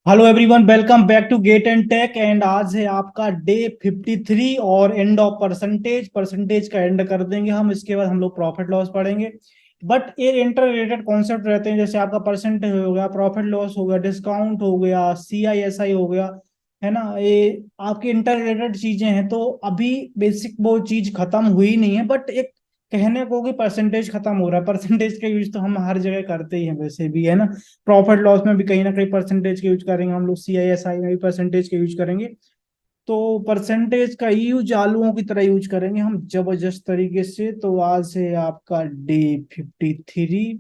Hello everyone, welcome back to gate and tech. And आज है आपका डे 53 और एंड ऑफ परसेंटेज का एंड कर देंगे हम। इसके बाद हम लोग प्रॉफिट लॉस पढ़ेंगे। बट ये इंटर रिलेटेड कॉन्सेप्ट रहते हैं, जैसे आपका परसेंटेज हो गया, प्रॉफिट लॉस हो गया, डिस्काउंट हो गया, CISI हो गया, है ना। ये आपकी इंटर रिलेटेड चीजें हैं। तो अभी बेसिक वो चीज खत्म हुई नहीं है, बट एक कहने को कि परसेंटेज खत्म हो रहा है। परसेंटेज का यूज तो हम हर जगह करते ही हैं वैसे भी, है ना। प्रॉफिट लॉस में भी कहीं ना कहीं परसेंटेज का यूज करेंगे हम लोग, CISI में भी परसेंटेज का यूज करेंगे। तो परसेंटेज का यूज आलूओं की तरह यूज करेंगे हम, जबरदस्त तरीके से। तो आज है आपका डे 53।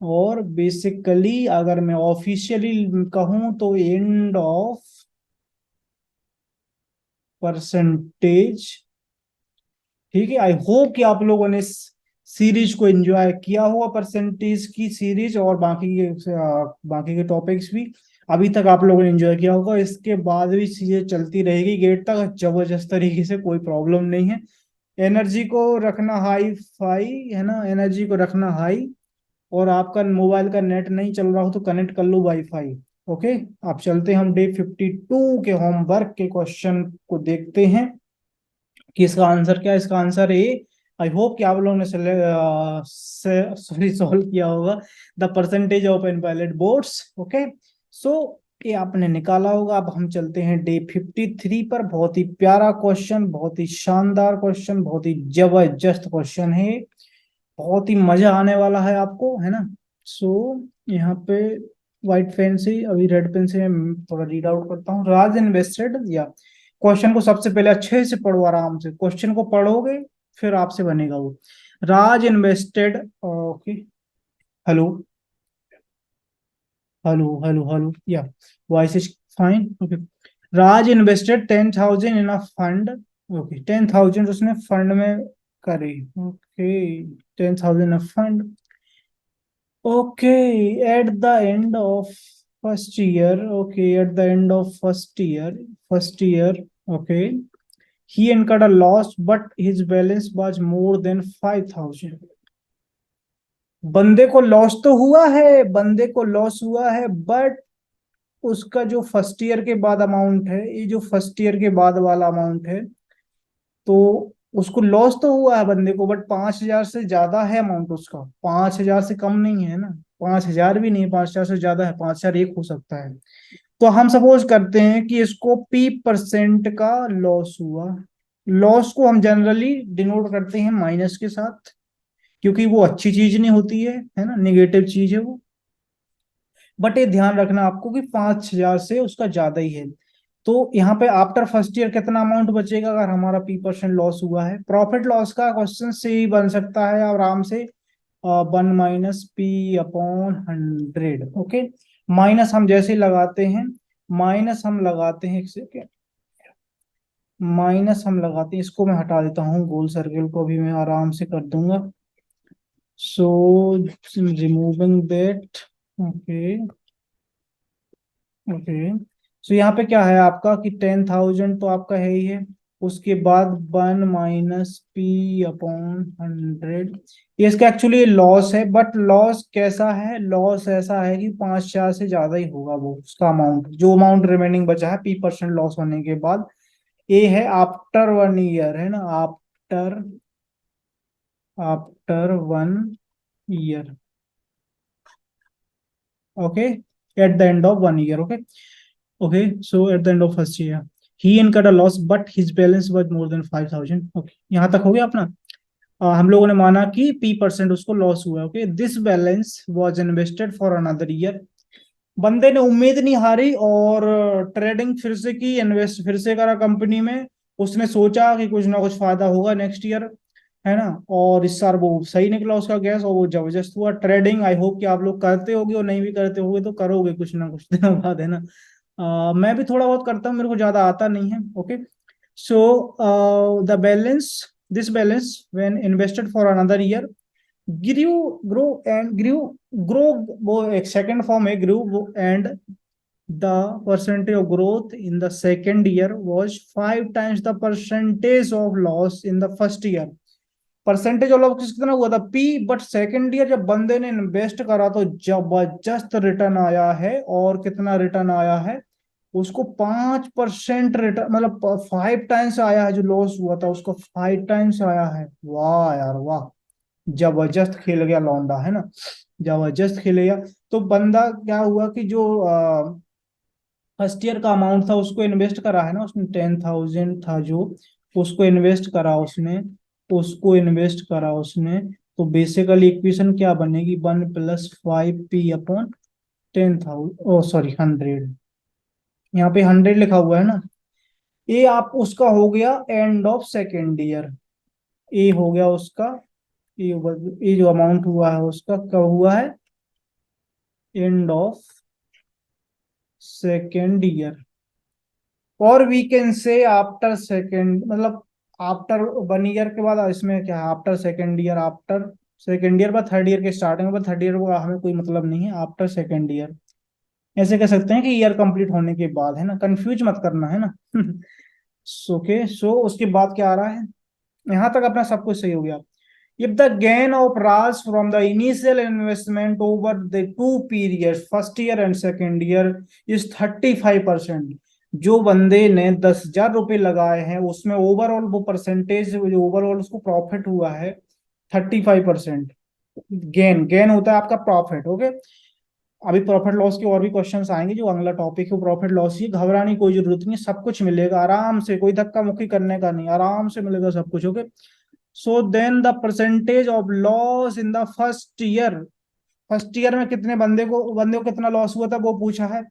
और बेसिकली अगर मैं ऑफिशियली कहूँ तो एंड ऑफ परसेंटेज। ठीक है, आई होप कि आप लोगों ने इस सीरीज को एंजॉय किया होगा, परसेंटेज की सीरीज और बाकी के टॉपिक्स भी अभी तक आप लोगों ने एंजॉय किया होगा। इसके बाद भी चीजें चलती रहेगी गेट तक जबरदस्त तरीके से, कोई प्रॉब्लम नहीं है। एनर्जी को रखना हाई फाई, है ना, एनर्जी को रखना हाई। और आपका मोबाइल का नेट नहीं चल रहा हो तो कनेक्ट कर लो वाईफाई। ओके, आप चलते हैं हम डे 52 के होमवर्क के क्वेश्चन को देखते हैं कि इसका आंसर क्या है। इसका आंसर है, आई होप कि आप लोगों ने सॉरी सॉल्व किया होगा, the percentage of invalid boards. Okay, so ये आपने निकाला होगा। अब हम चलते हैं डे 53 पर। बहुत ही प्यारा क्वेश्चन, बहुत ही शानदार क्वेश्चन, बहुत ही जबरदस्त क्वेश्चन है। बहुत ही मजा आने वाला है आपको, है ना। सो यहाँ पे व्हाइट पेन से, अभी रेड पेन से मैं थोड़ा रीड आउट करता हूँ। राज इन्वेस्टेड, या क्वेश्चन को सबसे पहले अच्छे से पढ़ो, आराम से क्वेश्चन को पढ़ोगे फिर आपसे बनेगा वो। Raj invested, okay, hello hello hello hello, yeah voice is fine, okay. Raj invested 10,000 in a fund. Okay, 10,000 उसने फंड में करी। Okay, 10,000 fund. Okay, at the end of first year, okay, at the end of first year, okay, he incurred a loss, but his balance was more than 5,000. बंदे को loss तो हुआ है, बंदे को लॉस हुआ है, बट उसका जो फर्स्ट ईयर के बाद अमाउंट है, ये जो फर्स्ट ईयर के बाद वाला अमाउंट है, तो उसको लॉस तो हुआ है बंदे को, बट 5,000 से ज्यादा है अमाउंट उसका। 5,000 से कम नहीं है ना, 5,000 भी नहीं, 5,000 से ज्यादा है, 5,000 एक हो सकता है। तो हम सपोज करते हैं कि इसको P% का लॉस हुआ। लॉस को हम जनरली डिनोट करते हैं माइनस के साथ, क्योंकि वो अच्छी चीज नहीं होती है ना, निगेटिव चीज है वो। बट ये ध्यान रखना आपको कि 5,000 से उसका ज्यादा ही है। तो यहाँ पे आफ्टर फर्स्ट ईयर कितना अमाउंट बचेगा अगर हमारा P% लॉस हुआ है। प्रॉफिट लॉस का क्वेश्चन से ही बन सकता है आराम से, 1 - P/100। ओके, माइनस हम जैसे ही लगाते हैं, माइनस हम लगाते हैं, एक सेकेंड, माइनस हम लगाते हैं, इसको मैं हटा देता हूँ, गोल सर्किल को भी मैं आराम से कर दूंगा। सो रिमूविंग दैट, ओके ओके। सो यहाँ पे क्या है आपका कि 10,000 तो आपका है ही है। उसके बाद 1 - P/100, ये इसका एक्चुअली लॉस है, बट लॉस कैसा है, लॉस ऐसा है कि 5,000 से ज्यादा ही होगा वो उसका अमाउंट, जो अमाउंट रिमेनिंग बचा है P% लॉस होने के बाद। ये है आफ्टर 1 ईयर, है ना, after after 1 year. Okay, at the end of 1 year. Okay okay, so at the end of first year he incurred a loss but his balance was more than 5,000। Okay, यहाँ तक हो गया अपना। हम लोगों ने माना कि P% उसको लॉस हुआ। Okay, this balance was invested for another year. बंदे ने उम्मीद नहीं हारी और ट्रेडिंग फिर से की, इन्वेस्ट फिर से करा कंपनी में। उसने सोचा कि कुछ ना कुछ फायदा होगा नेक्स्ट ईयर, है ना। और इस साल वो सही निकला उसका गैस, और वो जबरदस्त हुआ ट्रेडिंग। आई होप कि आप लोग करते होगे, और नहीं भी करते होगे तो करोगे कुछ ना कुछ दिनों बाद, है ना। मैं भी थोड़ा बहुत करता हूँ, मेरे को ज्यादा आता नहीं है। Okay, so the balance, this balance when invested for another year grow, वो एक सेकंड फॉर्म है grew. And the percentage of growth in the second year was 5 times the percentage of loss in the first year. Percentage of loss कितना हुआ था P, but second year जब बंदे ने invest करा तो जबरदस्त रिटर्न आया है। और कितना रिटर्न आया है उसको? 5% रिटर्न, मतलब 5 टाइम्स आया है। जो लॉस हुआ था उसको 5 टाइम्स आया है। वाह यार वाह, जबरदस्त खेल गया लौंडा, है ना, जबरदस्त खेल गया। तो बंदा क्या हुआ कि जो फर्स्ट ईयर का अमाउंट था उसको इन्वेस्ट करा है ना उसने, 10,000 था जो, उसको इन्वेस्ट करा उसने, उसको इन्वेस्ट करा उसने। तो बेसिकली इक्वेशन क्या बनेगी? 1+5p/10,000, ओ सॉरी 100, यहाँ पे 100 लिखा हुआ है ना। ये आप उसका हो गया एंड ऑफ सेकेंड ईयर। ये हो गया उसका, ये ये जो अमाउंट हुआ है उसका कब हुआ है? End of second year. और we can say after second, मतलब आफ्टर 1 ईयर के बाद। इसमें क्या है? After second year, after second year, पर थर्ड ईयर के स्टार्टिंग में, थर्ड ईयर को हमें कोई मतलब नहीं है, आफ्टर सेकेंड ईयर। ऐसे कह सकते हैं कि ईयर कंप्लीट होने के बाद, है ना, कंफ्यूज मत करना, है ना। ओके, सो उसके बाद क्या आ रहा है? यहाँ तक अपना सब कुछ सही हो गया। If the gain of RAS from the initial investment over the 2 periods, first year and second year, is 35%, जो बंदे ने 10,000 रुपए लगाए हैं उसमें ओवरऑल वो परसेंटेज, जो ओवरऑल उसको प्रॉफिट हुआ है 35%। गेन, गेन होता है आपका प्रॉफिट। ओके, अभी प्रॉफिट लॉस के और भी क्वेश्चंस आएंगे। जो अगला टॉपिक है प्रॉफिट लॉस, ही घबराने की कोई जरूरत नहीं, सब कुछ मिलेगा आराम से, कोई धक्का मुक्की करने का नहीं, आराम से मिलेगा सब कुछ। Okay, so then the percentage of loss in the first year. First year में कितने बंदे को कितना लॉस हुआ था वो पूछा है।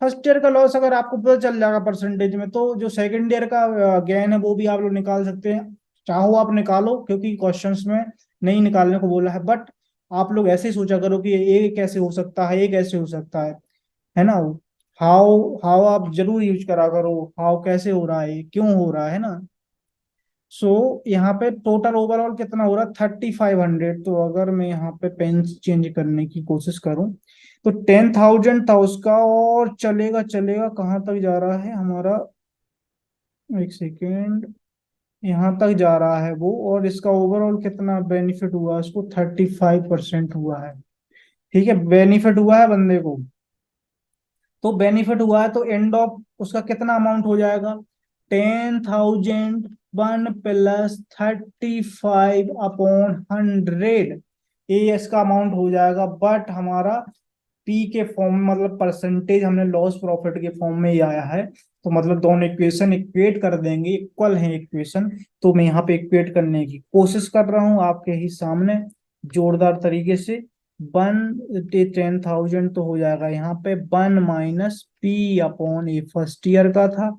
फर्स्ट ईयर का लॉस अगर आपको पता चल जाएगा परसेंटेज में, तो जो सेकंड ईयर का गेन है वो भी आप लोग निकाल सकते हैं। चाहो आप निकालो, क्योंकि क्वेश्चंस में नहीं निकालने को बोला है, बट आप लोग ऐसे ही सोचा करो कि ये कैसे हो सकता है, ये कैसे हो सकता है ना। हाउ, हाउ आप जरूर यूज करा करो, हाउ कैसे हो रहा है, क्यों हो रहा है ना। सो यहाँ पे टोटल ओवरऑल कितना हो रहा है? 3,500। तो अगर मैं यहाँ पे पेन चेंज करने की कोशिश करूं तो 10,000 था उसका, और चलेगा चलेगा कहाँ तक जा रहा है हमारा? एक सेकेंड, यहाँ तक जा रहा है वो। और इसका ओवरऑल कितना बेनिफिट हुआ उसको? 35% हुआ है। ठीक है, बेनिफिट हुआ है बंदे को। तो बेनिफिट हुआ है तो एंड ऑफ उसका कितना अमाउंट हो जाएगा? 10,000 1+35/100, ये इसका अमाउंट हो जाएगा। बट हमारा पी के फॉर्म में, मतलब परसेंटेज हमने लॉस प्रॉफिट के फॉर्म में ही आया है। तो मतलब दोनों इक्वेशन इक्वेट कर देंगे, इक्वल है इक्वेशन। तो मैं यहाँ पे इक्वेट करने की कोशिश कर रहा हूँ आपके ही सामने जोरदार तरीके से। 10,000 तो हो जाएगा यहाँ पे 1 - P/A, फर्स्ट ईयर का था।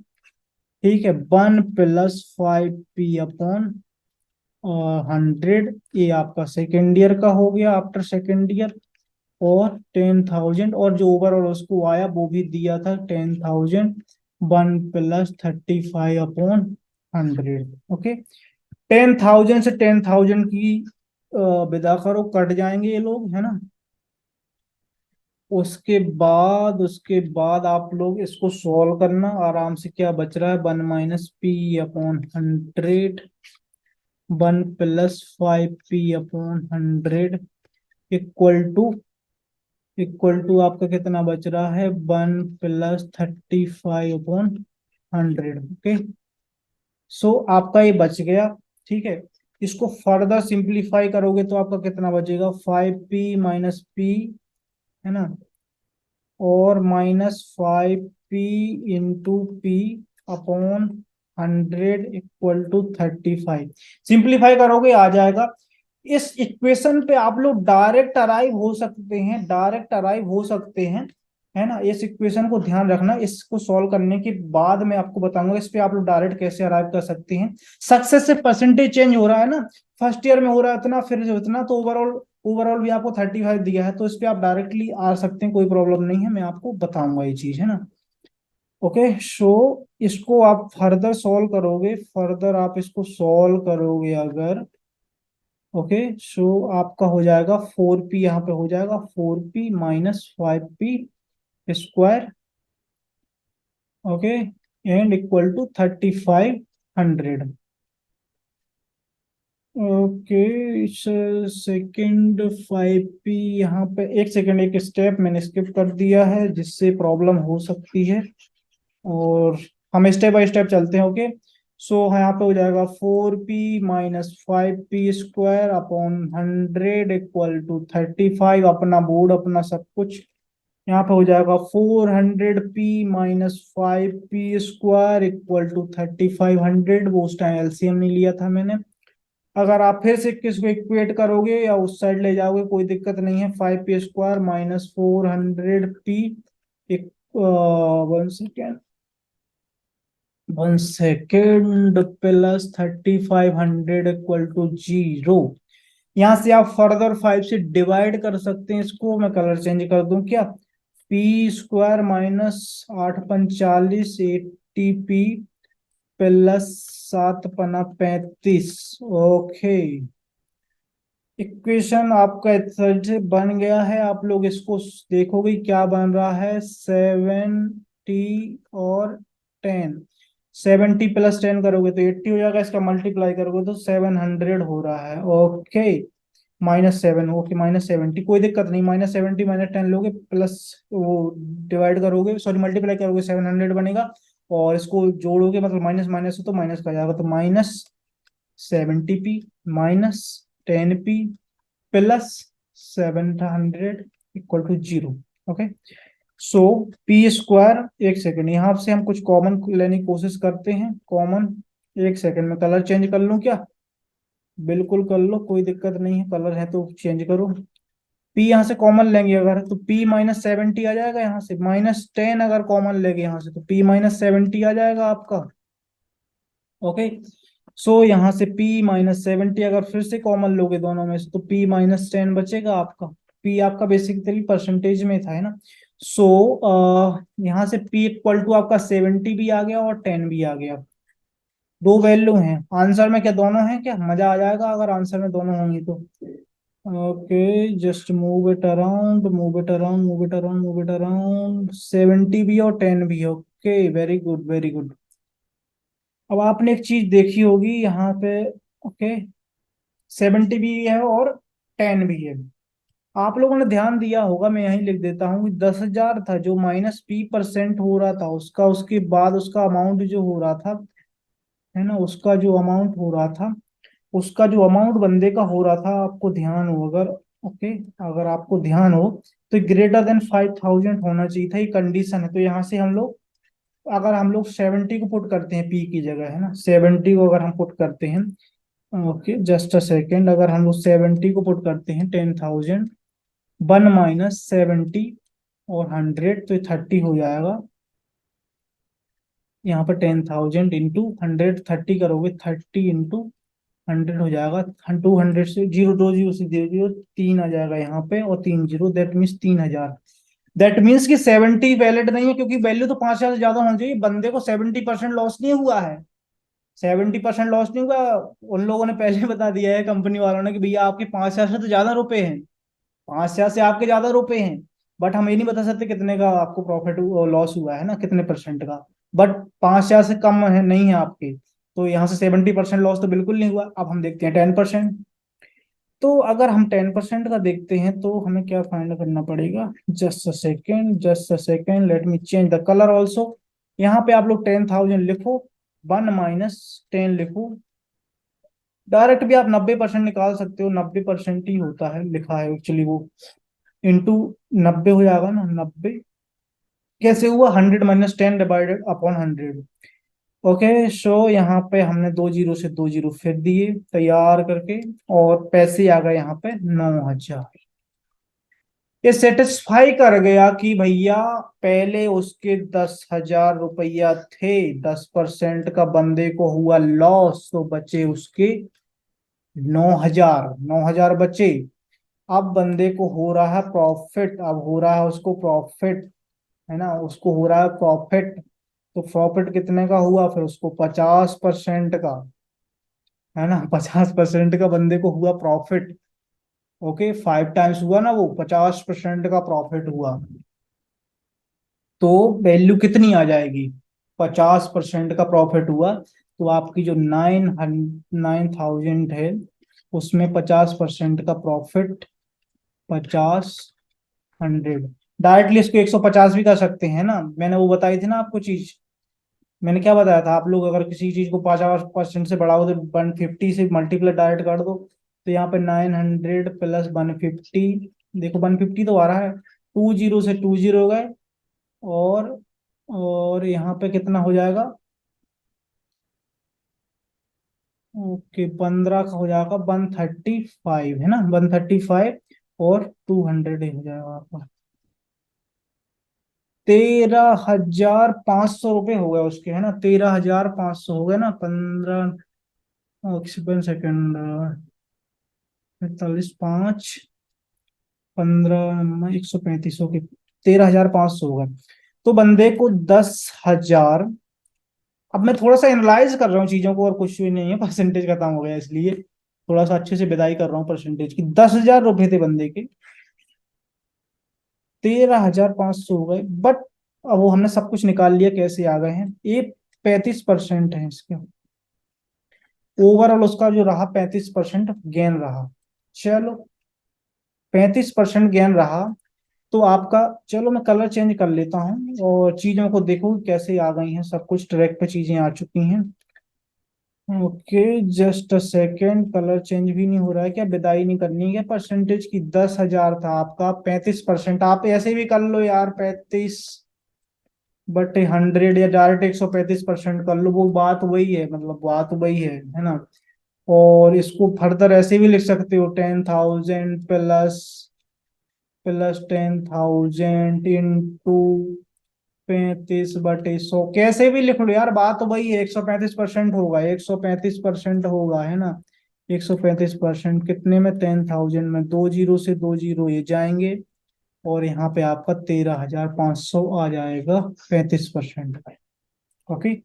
ठीक है, 1+5p/100, ये आपका सेकेंड ईयर का हो गया, आफ्टर सेकेंड ईयर। और 10,000, और जो ओवरऑल उसको आया वो भी दिया था 10,000, 1+35/100। ओके, 10,000 से 10,000 की विदा करो, कट जाएंगे ये लोग, है ना। उसके बाद आप लोग इसको सॉल्व करना आराम से। क्या बच रहा है? 1 - P/100, 1+5p/100, इक्वल टू आपका कितना बच रहा है? 1+35/100। ओके, सो आपका ये बच गया। ठीक है, इसको फर्दर सिंप्लीफाई करोगे तो आपका कितना बचेगा? 5p - p, है ना, और -5p/p/100 = 35। सिंप्लीफाई करोगे आ जाएगा। इस इक्वेशन पे आप लोग डायरेक्ट अराइव हो सकते हैं, डायरेक्ट अराइव हो सकते हैं, है ना। इस इक्वेशन को ध्यान रखना, इसको सॉल्व करने के बाद मैं आपको बताऊंगा इस पे आप लोग डायरेक्ट कैसे अराइव कर सकते हैं। सक्सेस से परसेंटेज चेंज हो रहा है ना, फर्स्ट ईयर में हो रहा है इतना, फिर इतना, तो ओवरऑल, ओवरऑल भी आपको 35 दिया है, तो इस पे आप डायरेक्टली आ सकते हैं, कोई प्रॉब्लम नहीं है, मैं आपको बताऊंगा ये चीज, है ना। ओके, सो इसको आप फर्दर सॉल्व करोगे, फर्दर आप इसको सॉल्व करोगे अगर, ओके, सो आपका हो जाएगा 4p, यहाँ पे हो जाएगा 4p - 5p² okay, and = 3,500। Okay, second 5p यहाँ पे, एक सेकंड, एक स्टेप मैंने स्किप कर दिया है जिससे प्रॉब्लम हो सकती है, और हम स्टेप बाय स्टेप चलते हैं। ओके, सो यहाँ पे हो जाएगा 4p - 5p² upon 100 equal to 35। अपना बोर्ड, अपना सब कुछ। यहाँ पे हो जाएगा 400p - 5p² इक्वल टू 3500। वो उस टाइम एलसीएम नहीं लिया था मैंने। अगर आप फिर से किसको इक्वेट करोगे या उस साइड ले जाओगे कोई दिक्कत नहीं है। 5p² - 400p, एक 1 सेकेंड, 1 सेकेंड, +3500 इक्वल टू 0। यहाँ से आप फर्दर 5 से डिवाइड कर सकते हैं इसको। मैं कलर चेंज कर दूं क्या? p² - 8×45 80p +7×35। ओके, इक्वेशन आपका इस तरह से बन गया है। आप लोग इसको देखोगे क्या बन रहा है। 70 और 10, 70 + 10 करोगे तो 80 हो जाएगा। इसका मल्टीप्लाई करोगे तो 700 हो रहा है। ओके, -7। ओके, -70, कोई दिक्कत नहीं। -70 -10 लोगे, प्लस वो डिवाइड करोगे, सॉरी मल्टीप्लाई करोगे, 700 बनेगा। और इसको जोड़ोगे, मतलब माइनस माइनस हो तो माइनस का जाएगा, तो -70p -10p +700 equal to 0। Okay, so p², एक सेकेंड, यहाँ से हम कुछ कॉमन लेने की कोशिश करते हैं। कॉमन, एक सेकेंड में कलर चेंज कर लूँ क्या? बिल्कुल कर लो, कोई दिक्कत नहीं है, कलर है तो चेंज करो। p यहाँ से कॉमन लेंगे अगर, तो p -70 आ जाएगा। यहाँ से -10 अगर कॉमन लेंगे यहाँ से, तो p -70 आ जाएगा आपका। ओके, सो यहाँ से p -70 अगर फिर से कॉमन लोगे दोनों में से, तो p -10 बचेगा आपका। p आपका बेसिकली परसेंटेज में था, है ना। सो यहाँ से p इक्वल टू आपका 70 भी आ गया और 10 भी आ गया। दो वैल्यू हैं आंसर में, क्या दोनों हैं? क्या मजा आ जाएगा अगर आंसर में दोनों होंगी तो। Okay, just move it around, move it around, move it around, move it around. 70 भी और 10 भी। Okay, very good, very good. अब आपने एक चीज देखी होगी यहाँ पे। ओके, 70 भी है और 10 भी है। आप लोगों ने ध्यान दिया होगा, मैं यहीं लिख देता हूँ कि 10,000 था जो -p% हो रहा था उसका, उसके बाद उसका अमाउंट जो हो रहा था, है ना, उसका जो अमाउंट हो रहा था, उसका जो अमाउंट बंदे का हो रहा था, आपको ध्यान हो अगर, ओके, अगर आपको ध्यान हो, तो >5,000 होना चाहिए था। ये कंडीशन है। तो यहाँ से हम लोग, अगर हम लोग 70 को पुट करते हैं पी की जगह, है ना, 70 को अगर हम पुट करते हैं, ओके जस्ट अ सेकेंड, अगर हम लोग 70 को पुट करते हैं, 10,000, 1 - 70 और 100, तो ये 30 हो जाएगा। यहाँ पर 10,000 इंटू 100, 30 करोगे, 30 इंटू 100 हो जाएगा। 200 से जीरो, दो जीरो से जीरो जीरो, 3 आ जाएगा यहाँ पे, और 3 zero, that means 3,000। That means कि 70 वैलिड नहीं है, क्योंकि वैल्यू तो 5,000 से ज्यादा होनी चाहिए। बंदे को 70% लॉस नहीं हुआ है। 70% लॉस नहीं हुआ। उन लोगों ने पहले बता दिया है कंपनी वालों ने कि भैया आपके 5,000 से तो ज्यादा रुपए हैं, 5,000 से आपके ज्यादा रुपए हैं। बट हम ये नहीं बता सकते कितने का आपको प्रॉफिट लॉस हुआ है ना, कितने परसेंट का। बट 5,000 से कम है नहीं है आपके, तो यहाँ से 70% लॉस तो बिल्कुल नहीं हुआ। अब हम देखते हैं 10%। तो अगर हम 10% का देखते हैं तो हमें क्या फाइंड करना पड़ेगा। Just a second, just a second, let me change the colour also. यहाँ पे आप लोग 10,000 लिखो, 1 - 10 लिखो। डायरेक्ट भी आप 90% निकाल सकते हो, 90% ही होता है लिखा है एक्चुअली वो। इंटू 90 हो जाएगा ना, 90 कैसे हुआ? 100 - 10 डिवाइडेड अपॉन 100। ओके, सो यहाँ पे हमने दो जीरो से दो जीरो फिर दिए तैयार करके, और पैसे आ गए यहाँ पे 9,000। ये सेटिस्फाई कर गया कि भैया पहले उसके 10,000 रुपया थे, 10% का बंदे को हुआ लॉस, तो बचे उसके 9,000, 9,000 बचे। अब बंदे को हो रहा है प्रॉफिट, अब हो रहा है उसको प्रॉफिट, है ना, उसको हो रहा है प्रॉफिट। तो प्रॉफिट कितने का हुआ फिर उसको? 50% का, है ना, 50% का बंदे को हुआ प्रॉफिट। ओके, 5 टाइम्स हुआ ना, वो 50% का प्रॉफिट हुआ। तो वैल्यू कितनी आ जाएगी? 50% का प्रॉफिट हुआ, तो आपकी जो 9,000 है, उसमें 50% का प्रॉफिट, 50, 100। डायरेक्टली इसको 150 भी कर सकते हैं ना, मैंने वो बताई थी ना आपको चीज। मैंने क्या बताया था, आप लोग अगर किसी चीज को 50% से बढ़ाओ तो 150 से मल्टीप्लाई डायरेक्ट कर दो। तो यहाँ पे 900 प्लस 150, देखो 150 तो आ रहा है, 20 से 20 हो गए, और यहाँ पे कितना हो जाएगा, ओके 15 का हो जाएगा 135, है ना, 135, और 200 हो जाएगा आपका। 13,500 रुपये हो गए उसके, है ना, 13,500 हो गए ना, 15, सेकंड, 45, 15, 135, के 13,500 हो गए। तो बंदे को 10,000, अब मैं थोड़ा सा एनालाइज कर रहा हूँ चीजों को, और कुछ भी नहीं है, परसेंटेज खत्म हो गया इसलिए थोड़ा सा अच्छे से विदाई कर रहा हूँ परसेंटेज की। 10,000 रुपये थे बंदे के, 13,500 हो गए, बट अब वो हमने सब कुछ निकाल लिया, कैसे आ गए हैं, ये 35% है इसके, ओवरऑल उसका जो रहा 35% गेन रहा। चलो 35% गेन रहा, तो आपका, चलो मैं कलर चेंज कर लेता हूँ और चीजों को देखो कैसे आ गई हैं, सब कुछ ट्रैक पे चीजें आ चुकी हैं। Okay, just a second, colour change भी नहीं हो रहा है क्या, विदाई नहीं करनी है परसेंटेज की। 10,000 था आपका, 35%, आप ऐसे भी कर लो यार, 35/100, या डायरेक्ट 135% कर लो, वो बात वही है, मतलब बात वही है ना। और इसको फर्दर ऐसे भी लिख सकते हो, 10,000 प्लस 10,000 इंटू 35/100, कैसे भी लिख लो यार, बात तो वही है, 135% होगा, 135% होगा, है ना। 135% कितने में, 10,000 में, 2 जीरो से 2 जीरो ये जाएंगे, और यहाँ पे आपका 13,500 आ जाएगा 35%। ओके,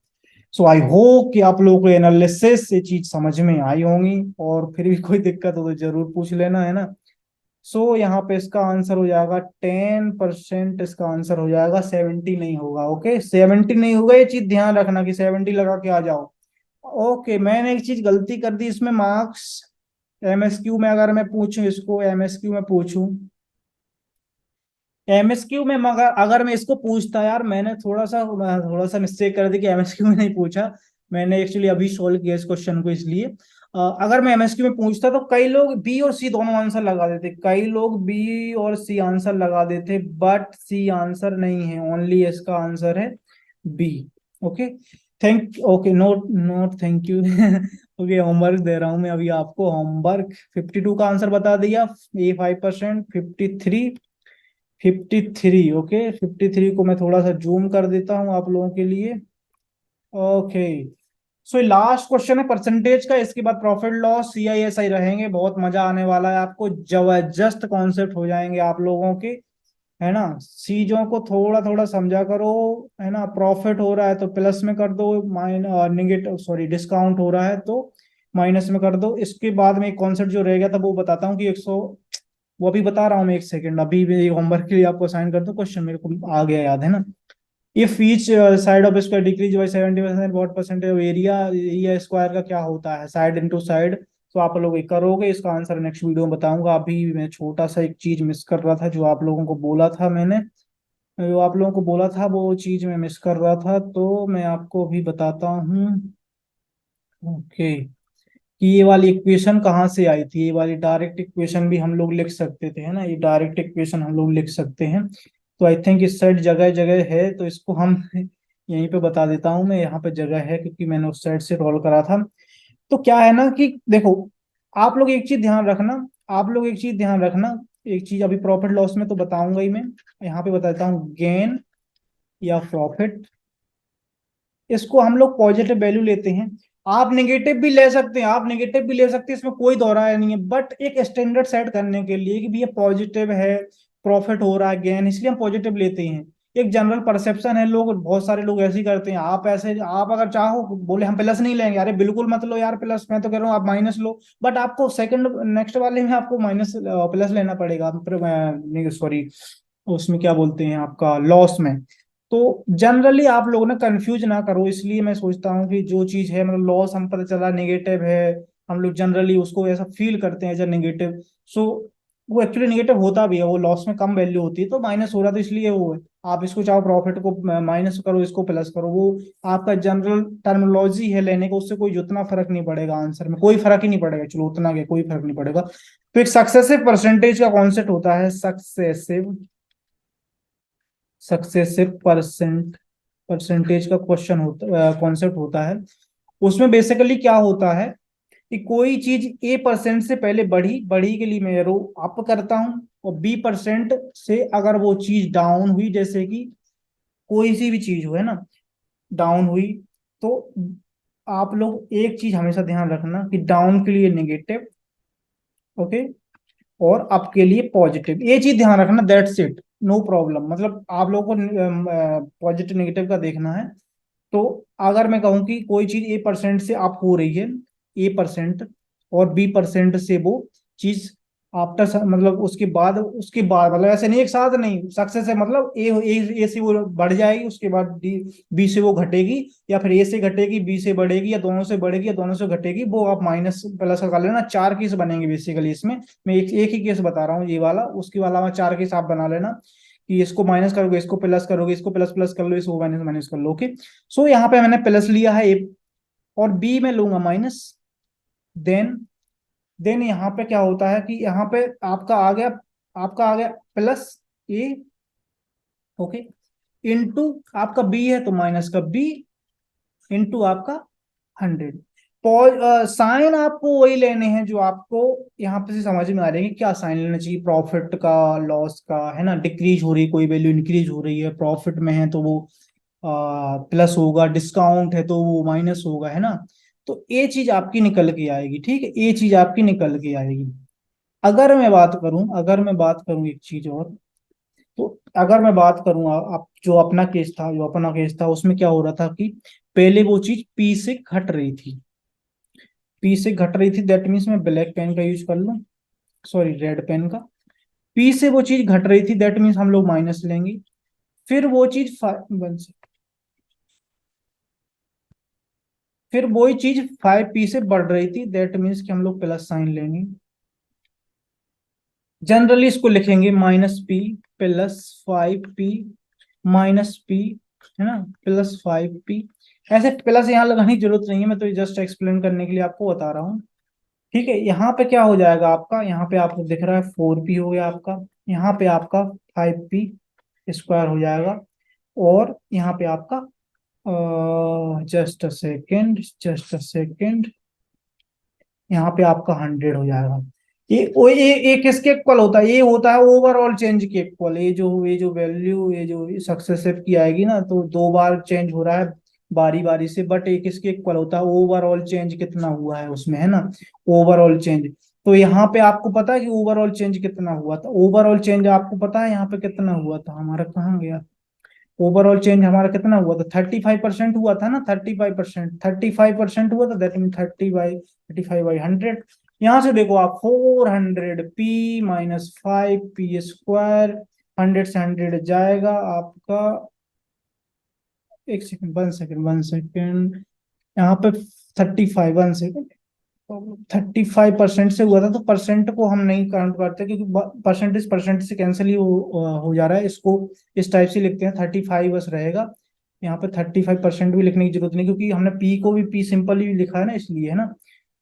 सो आई होप कि आप लोगों को एनालिसिस से चीज समझ में आई होंगी, और फिर भी कोई दिक्कत हो तो जरूर पूछ लेना, है ना। सो यहाँ पे इसका आंसर हो जाएगा 10%, इसका आंसर हो जाएगा 70 नहीं होगा, ओके 70 नहीं होगा, ये चीज ध्यान रखना कि 70 लगा के आ जाओ। ओके, मैंने एक चीज गलती कर दी इसमें, मार्क्स एमएसक्यू में, अगर मैं पूछूं इसको, एमएसक्यू में पूछूं, एमएसक्यू में मगर अगर मैं इसको पूछता यार, मैंने थोड़ा सा मिस्टेक कर दी कि एमएसक्यू में नहीं पूछा, मैंने एक्चुअली अभी सॉल्व किया इस क्वेश्चन को, इसलिए अगर मैं एमएसक्यू में पूछता तो कई लोग बी और सी दोनों आंसर लगा देते, कई लोग बी और सी आंसर लगा देते, बट सी आंसर नहीं है, ओनली इसका आंसर है B. Okay, okay, note note, thank you. Okay, homework दे रहा हूं मैं अभी आपको, होमवर्क 52 का आंसर बता दिया, ए 5%, 53, ओके, 53 को मैं थोड़ा सा जूम कर देता हूँ आप लोगों के लिए। ओके, सो लास्ट क्वेश्चन है परसेंटेज का, इसके बाद प्रॉफिट लॉस CISI रहेंगे, बहुत मजा आने वाला है आपको, जबरदस्त कॉन्सेप्ट हो जाएंगे आप लोगों के, है ना। चीजों को थोड़ा थोड़ा समझा करो, है ना, प्रॉफिट हो रहा है तो प्लस में कर दो, निगेटिव, सॉरी, डिस्काउंट हो रहा है तो माइनस में कर दो। इसके बाद में एक कॉन्सेप्ट जो रह गया था वो बताता हूँ कि 100, वो अभी बता रहा हूँ मैं, एक सेकंड, अभी भी होमवर्क के लिए आपको असाइन कर दो, क्वेश्चन मेरे को आ गया याद, है ना। If each side of square decrease by 70%, what percentage of area, area square का क्या होता है, साइड इनटू साइड। तो आप लोग ये करोगे, इसका आंसर नेक्स्ट वीडियो में बताऊंगा, अभी मैं छोटा सा एक चीज मिस कर रहा था, जो आप लोगों को बोला था मैंने, जो आप लोगों को बोला था वो चीज मैं मिस कर रहा था, तो मैं आपको अभी बताता हूँ। ओके, कि ये वाली इक्वेशन कहाँ से आई थी, ये वाली डायरेक्ट इक्वेशन भी हम लोग लिख सकते थे, है ना, ये डायरेक्ट इक्वेशन हम लोग लिख सकते हैं। तो आई थिंक इस साइड जगह जगह है, तो इसको हम यहीं पे बता देता हूँ मैं, यहाँ पे जगह है क्योंकि मैंने उस साइड से रोल करा था। तो क्या है ना कि देखो, आप लोग एक चीज ध्यान रखना, आप लोग एक चीज ध्यान रखना, एक चीज अभी प्रॉफिट लॉस में तो बताऊंगा ही मैं, यहाँ पे बताता हूँ गेन या प्रॉफिट, इसको हम लोग पॉजिटिव वैल्यू लेते हैं, आप नेगेटिव भी ले सकते हैं, आप नेगेटिव भी ले सकते हैं, इसमें कोई दोहराया नहीं है, बट एक स्टैंडर्ड सेट करने के लिए कि भैया पॉजिटिव है, प्रॉफिट हो रहा है, गेन, इसलिए हम पॉजिटिव लेते हैं। एक जनरल परसेप्शन है, लोग, बहुत सारे लोग ऐसे ही करते हैं, आप ऐसे, आप अगर चाहो बोले हम प्लस नहीं लेंगे, अरे बिल्कुल मत लो यार प्लस, मैं तो कह रहा हूँ आप माइनस लो, बट आपको सेकंड नेक्स्ट वाले में आपको माइनस प्लस लेना पड़ेगा, सॉरी, उसमें क्या बोलते हैं आपका लॉस में। तो जनरली आप लोग ना कंफ्यूज ना करो, इसलिए मैं सोचता हूँ कि जो चीज है, मतलब लॉस हम पता चला नेगेटिव है, हम लोग जनरली उसको ऐसा फील करते हैं एज अ नेगेटिव। सो वो एक्चुअली नेगेटिव होता भी है, वो लॉस में कम वैल्यू होती है तो माइनस हो रहा, तो इसलिए वो है। आप इसको चाहो प्रॉफिट को माइनस करो, इसको प्लस करो, वो आपका जनरल टर्मिनोलॉजी है लेने का, उससे कोई उतना फर्क नहीं पड़ेगा, आंसर में कोई फर्क ही नहीं पड़ेगा, चलो उतना क्या, कोई फर्क नहीं पड़ेगा। तो एक सक्सेसिव परसेंटेज का कॉन्सेप्ट होता है, सक्सेसिव सक्सेसिव परसेंटेज का क्वेश्चन होता, कॉन्सेप्ट होता है। उसमें बेसिकली क्या होता है कि कोई चीज ए परसेंट से पहले बढ़ी, बढ़ी के लिए मैं एरो अप करता हूं, और बी परसेंट से अगर वो चीज डाउन हुई, जैसे कि कोई सी भी चीज हो, है ना, डाउन हुई, तो आप लोग एक चीज हमेशा ध्यान रखना कि डाउन के लिए नेगेटिव, ओके, और अप के लिए पॉजिटिव, ये चीज ध्यान रखना, दैट्स इट, नो प्रॉब्लम। मतलब आप लोगों को पॉजिटिव नेगेटिव का देखना है। तो अगर मैं कहूँ कि कोई चीज ए परसेंट से अप हो रही है, ए परसेंट, और बी परसेंट से वो चीज आफ्टर, मतलब उसके बाद मतलब ऐसे नहीं एक साथ नहीं, सक्सेस है मतलब ए से वो बढ़ जाएगी, उसके बाद डी बी से वो घटेगी, या फिर ए से घटेगी बी से बढ़ेगी, या दोनों से बढ़ेगी या दोनों से घटेगी, वो आप माइनस प्लस का कर लेना। चार केस बनेंगे बेसिकली इसमें, मैं एक ही केस बता रहा हूँ ये वाला, उसके वाला मैं चार केस आप बना लेना, कि इसको माइनस करोगे, इसको प्लस करोगे, इसको प्लस प्लस कर लो, इसको माइनस माइनस कर लो, ओके। सो यहाँ पे मैंने प्लस लिया है ए, और बी में लूंगा माइनस। देन देन यहाँ पे क्या होता है कि यहाँ पे आपका आ गया प्लस ए, ओके, इनटू आपका बी है तो माइनस का बी, इनटू आपका 100। साइन आपको वही लेने हैं जो आपको यहाँ पे से समझ में आ रहे हैं कि क्या साइन लेना चाहिए, प्रॉफिट का, लॉस का, है ना, डिक्रीज हो रही है कोई वैल्यू, इंक्रीज हो रही है, प्रॉफिट में है तो वो प्लस होगा, डिस्काउंट है तो वो माइनस होगा, है ना। तो ये चीज आपकी निकल के आएगी, ठीक है, ये चीज आपकी निकल के आएगी। अगर मैं बात करूं एक चीज और, तो अगर मैं बात करूं, आप जो अपना केस था उसमें क्या हो रहा था कि पहले वो चीज पी से घट रही थी, पी से घट रही थी, दैट मीन्स मैं ब्लैक पेन का यूज कर लूं, सॉरी रेड पेन का। पी से वो चीज घट रही थी, दैट मीन्स हम लोग माइनस लेंगे। फिर वो चीज फिर वही चीज 5p से बढ़ रही थी, दैट मीन्स कि हम लोग प्लस साइन लेंगे। जनरली इसको लिखेंगे -p +5p -p, है ना, +5p। ऐसे प्लस यहाँ लगाने की जरूरत नहीं है, मैं तो जस्ट एक्सप्लेन करने के लिए आपको बता रहा हूँ। ठीक है, यहाँ पे क्या हो जाएगा आपका, यहाँ पे आपको दिख रहा है 4p हो गया आपका, यहाँ पे आपका 5p स्क्वायर हो जाएगा, और यहाँ पे आपका जस्ट अ सेकेंड, यहाँ पे आपका 100 हो जाएगा। ये किसके इक्वल होता है, ये होता है ओवरऑल चेंज के इक्वल। ये जो वैल्यू, ये जो सक्सेसिव की आएगी ना, तो दो बार चेंज हो रहा है बारी बारी से, बट ये किसके इक्वल होता है, ओवरऑल चेंज कितना हुआ है उसमें, है ना, ओवरऑल चेंज। तो यहाँ पे आपको पता है कि ओवरऑल चेंज कितना हुआ था, ओवरऑल चेंज आपको पता है यहाँ पे कितना हुआ था, हमारा कहाँ गया, ओवरऑल चेंज हमारा कितना हुआ था, 35% हुआ था ना, 35% हुआ था, दैट मीन 35/100। यहां से देखो आप, 400p -5p², 100 से 100 जाएगा आपका, एक सेकंड, 1 सेकंड, यहाँ पे 35, 1 सेकंड, 35% से हुआ था, तो परसेंट को हम नहीं काउंट करते, क्योंकि परसेंट से कैंसिल ही हो जा रहा है, इसको इस टाइप से लिखते हैं, 35 बस रहेगा। यहाँ पे 35% भी लिखने की जरूरत नहीं, क्योंकि हमने पी को भी पी सिंपल ही लिखा है ना, इसलिए, है ना,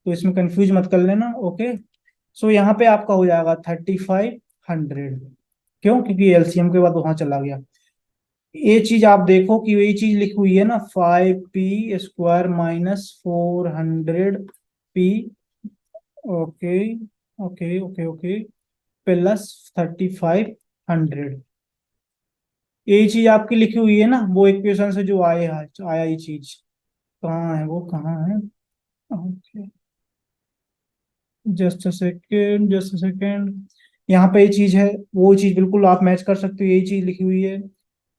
तो इसमें कंफ्यूज मत कर लेना, ओके। सो यहाँ पे आपका हो जाएगा 3500, क्यों, क्योंकि एलसीएम के बाद वहां चला गया। ये चीज आप देखो कि ये चीज लिखी हुई है ना, 5p² -400p, okay, okay, okay, okay, +3500, ये चीज आपकी लिखी हुई है ना, वो इक्वेशन से जो आया ये चीज, कहाँ है वो, कहाँ है, ओके, जस्ट अ सेकेंड, यहाँ पे ये चीज है, वो चीज बिल्कुल आप मैच कर सकते हो, यही चीज लिखी हुई है।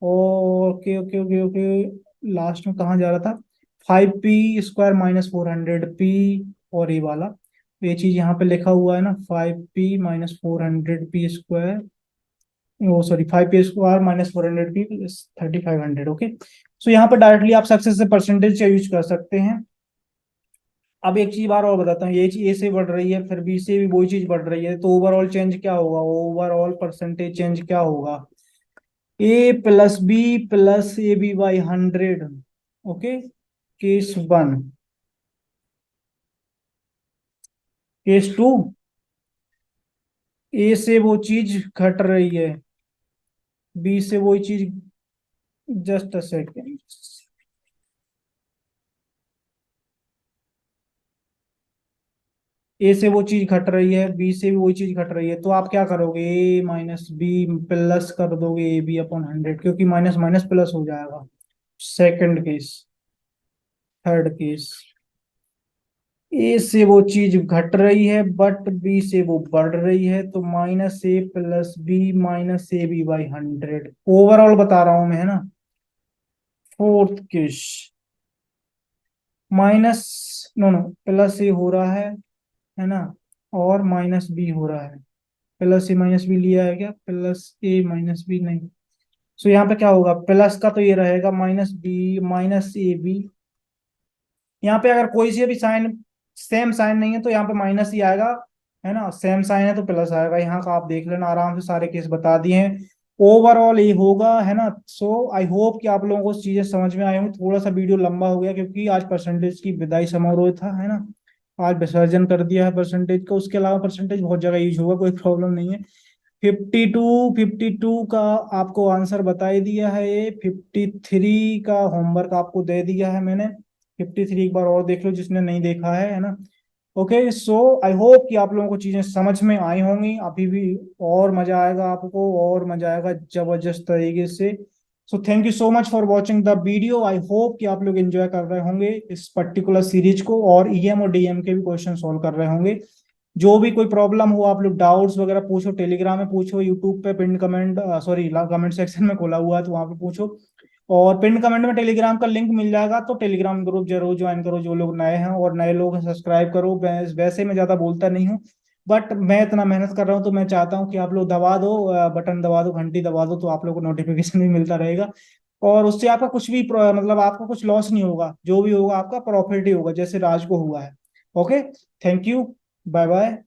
Okay, okay, okay, okay, last में कहाँ जा रहा था, 5p² -400p, और ये वाला, ये चीज यहाँ पे लिखा हुआ है ना, 5p -400p², ओ सॉरी, 5p² -400p +3500, ओके। सो यहाँ पे डायरेक्टली आप सक्सेस से परसेंटेज का यूज कर सकते हैं। अब एक चीज बार और बताता हूँ, ये चीज ए से बढ़ रही है, फिर बी से भी वही चीज बढ़ रही है, तो ओवरऑल चेंज क्या होगा, ओवरऑल परसेंटेज चेंज क्या होगा, A plus B plus A B by 100। Okay, case one. Case two, A से वो चीज घट रही है, बी से वही चीज, जस्ट अ सेकेंड, ए से वो चीज घट रही है, बी से भी वही चीज घट रही है, तो आप क्या करोगे, ए माइनस बी प्लस कर दोगे ए बी अपॉन 100, क्योंकि माइनस माइनस प्लस हो जाएगा। Second case. थर्ड केस, ए से वो चीज घट रही है बट बी से वो बढ़ रही है, तो minus A plus B minus A B by 100, overall बता रहा हूं मैं, है ना। Fourth case, minus, no no, plus A हो रहा है ना, और माइनस बी हो रहा है। प्लस ए माइनस बी लिया है क्या, प्लस ए माइनस बी नहीं। सो यहाँ पे क्या होगा, प्लस का तो ये रहेगा minus B minus A B. यहाँ पे अगर कोई सी भी साइन, सेम साइन नहीं है तो यहाँ पे माइनस ही आएगा, है ना। सेम साइन है तो प्लस आएगा, यहाँ का आप देख लेना, आराम से सारे केस बता दिए हैं। ओवरऑल ये होगा, है ना। सो आई होप कि आप लोगों को चीजें समझ में आई होंगी। थोड़ा सा वीडियो लंबा हो गया क्योंकि आज परसेंटेज की विदाई समारोह था, है ना। आज विसर्जन कर दिया है परसेंटेज का, उसके अलावा परसेंटेज बहुत जगह यूज होगा, कोई प्रॉब्लम नहीं है। 52 का आपको आंसर बता ही दिया है, ये 53 का होमवर्क आपको दे दिया है मैंने। 53 एक बार और देख लो जिसने नहीं देखा है ना। ओके, सो आई होप कि आप लोगों को चीजें समझ में आई होंगी अभी भी। और मजा आएगा आपको, और मजा आएगा जबरदस्त तरीके से। So thank you so much for watching the video. I hope कि आप लोग एंजॉय कर रहे होंगे इस पर्टिकुलर सीरीज को, और ईएम और डीएम के भी क्वेश्चन सॉल्व कर रहे होंगे। जो भी कोई प्रॉब्लम हो, आप लोग डाउट्स वगैरह पूछो, टेलीग्राम में पूछो, यूट्यूब पे pin comment, sorry comment section में खोला हुआ है तो वहां पे पूछो। और पिन कमेंट में टेलीग्राम का लिंक मिल जाएगा, तो टेलीग्राम ग्रुप जरूर ज्वाइन करो जो लोग नए हैं, और नए लोग सब्सक्राइब करो। वैसे मैं ज्यादा बोलता नहीं हूँ, बट मैं इतना मेहनत कर रहा हूँ तो मैं चाहता हूँ कि आप लोग दबा दो, बटन दबा दो, घंटी दबा दो, तो आप लोग को नोटिफिकेशन भी मिलता रहेगा। और उससे आपका कुछ भी मतलब आपका कुछ लॉस नहीं होगा, जो भी होगा आपका प्रॉफिट ही होगा, जैसे राज को हुआ है। Okay, thank you, bye bye.